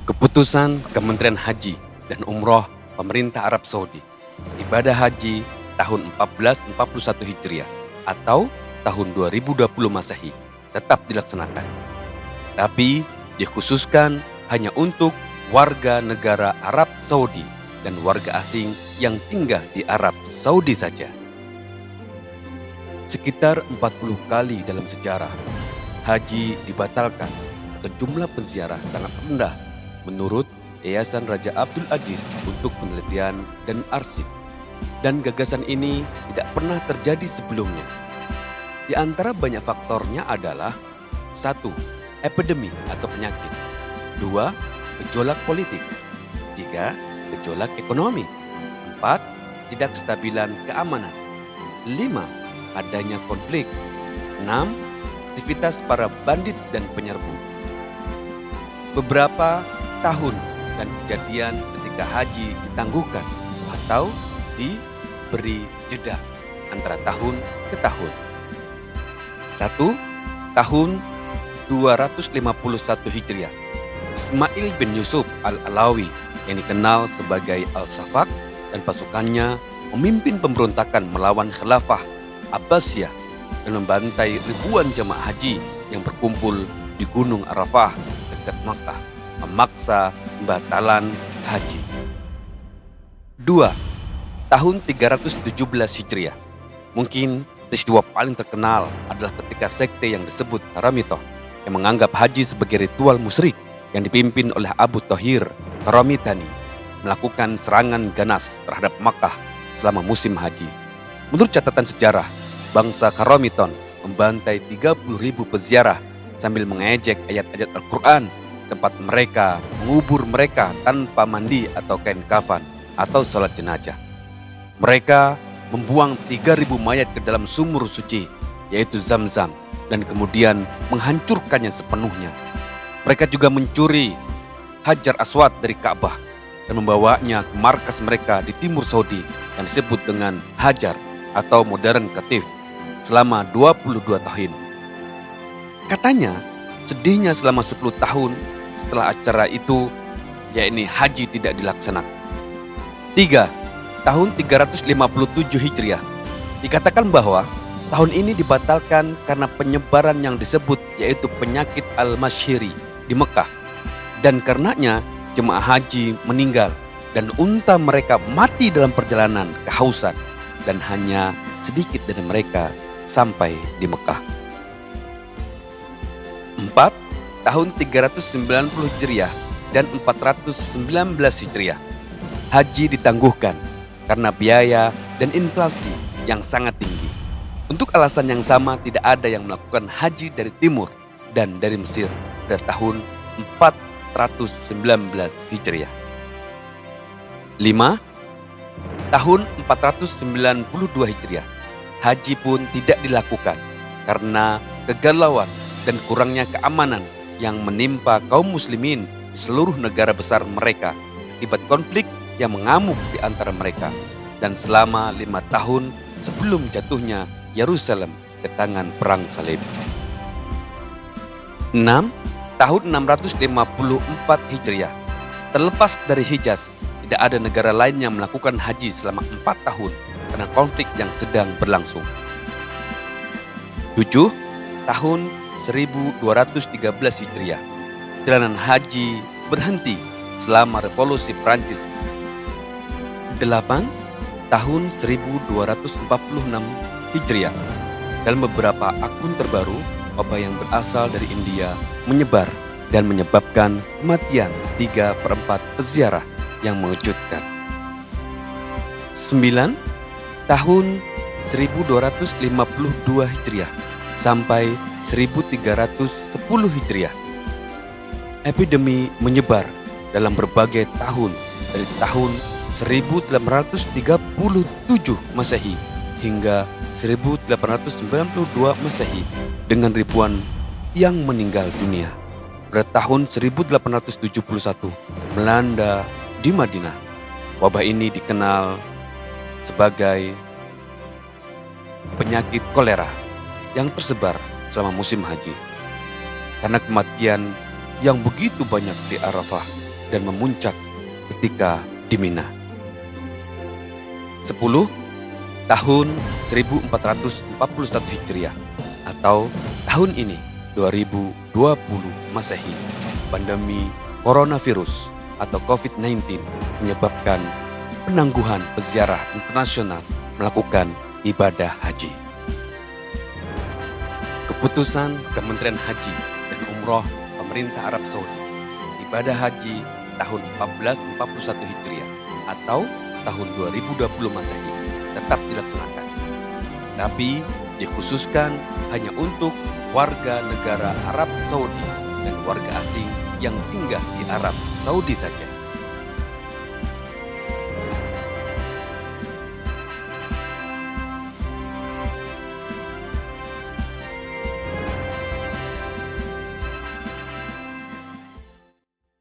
Keputusan Kementerian Haji dan Umroh Pemerintah Arab Saudi, ibadah haji tahun 1441 Hijriah atau tahun 2020 Masehi tetap dilaksanakan. Tapi dikhususkan hanya untuk warga negara Arab Saudi dan warga asing yang tinggal di Arab Saudi saja. Sekitar 40 kali dalam sejarah, haji dibatalkan atau jumlah penziarah sangat rendah menurut Yayasan Raja Abdul Aziz untuk Penelitian dan Arsip. Dan gagasan ini tidak pernah terjadi sebelumnya. Di antara banyak faktornya adalah 1. Epidemi atau penyakit. 2. Gejolak politik. 3. Gejolak ekonomi. 4. Ketidakstabilan keamanan. 5. Adanya konflik. 6. Aktivitas para bandit dan penyerbu. Beberapa tahun dan kejadian ketika haji ditangguhkan atau diberi jeda antara tahun ke tahun. 1. Tahun 251 Hijriah, Ismail bin Yusuf al-Alawi yang dikenal sebagai Al-Safak dan pasukannya memimpin pemberontakan melawan Khilafah Abbasiyah dan membantai ribuan jemaah haji yang berkumpul di Gunung Arafah dekat Makkah, memaksa pembatalan haji. 2. Tahun 317 Hijriah. Mungkin peristiwa paling terkenal adalah ketika sekte yang disebut Karamitoh yang menganggap haji sebagai ritual musyrik yang dipimpin oleh Abu Thahir Karamitani melakukan serangan ganas terhadap Makkah selama musim haji. Menurut catatan sejarah, bangsa Karamiton membantai 30.000 peziarah sambil mengejek ayat-ayat Al-Quran, tempat mereka mengubur mereka tanpa mandi atau kain kafan atau salat jenazah. Mereka membuang 3.000 mayat ke dalam sumur suci, yaitu Zam-Zam, dan kemudian menghancurkannya sepenuhnya. Mereka juga mencuri Hajar Aswad dari Ka'bah dan membawanya ke markas mereka di timur Saudi yang disebut dengan Hajar atau Modern Qatif selama 22 tahun. Katanya, sedihnya selama 10 tahun setelah acara itu, yakni haji tidak dilaksanakan. 3. Tahun 357 Hijriah. Dikatakan bahwa tahun ini dibatalkan karena penyebaran yang disebut yaitu penyakit Al-Mashiri di Mekah. Dan karenanya jemaah haji meninggal dan unta mereka mati dalam perjalanan kehausan dan hanya sedikit dari mereka sampai di Mekah. 4. Tahun 390 Hijriah dan 419 Hijriah. Haji ditangguhkan karena biaya dan inflasi yang sangat tinggi. Untuk alasan yang sama, tidak ada yang melakukan haji dari timur dan dari Mesir pada tahun 419 Hijriah. 5. Tahun 492 Hijriah. Haji pun tidak dilakukan karena kegalauan dan kurangnya keamanan yang menimpa kaum muslimin di seluruh negara besar mereka akibat konflik yang mengamuk di antara mereka dan selama 5 tahun sebelum jatuhnya Yerusalem ke tangan perang salib. 6. Tahun 654 Hijriah. Terlepas dari Hijaz, tidak ada negara lain yang melakukan haji selama 4 tahun karena konflik yang sedang berlangsung. 7. Tahun 1213 Hijriah. Perjalanan haji berhenti selama revolusi Prancis. 8. Tahun 1246 Hijriah. Dalam beberapa akun terbaru, wabah yang berasal dari India menyebar dan menyebabkan kematian 3/4 peziarah yang mengejutkan. 9. Tahun 1252 Hijriah sampai 1310 Hijriah. Epidemi menyebar dalam berbagai tahun dari tahun 1837 Masehi hingga 1892 Masehi dengan ribuan yang meninggal dunia. Pada tahun 1871 melanda di Madinah. Wabah ini dikenal sebagai penyakit kolera yang tersebar selama musim haji. Karena kematian yang begitu banyak di Arafah dan memuncak ketika di Mina. 10. Tahun 1441 Hijriah atau tahun ini 2020 Masehi, pandemi coronavirus atau COVID-19 menyebabkan penangguhan peziarah internasional melakukan ibadah haji. Keputusan Kementerian Haji dan Umroh Pemerintah Arab Saudi, ibadah haji tahun 1441 Hijriah atau tahun 2020 Masehi tetap dilaksanakan, tapi dikhususkan hanya untuk warga negara Arab Saudi dan warga asing yang tinggal di Arab Saudi saja.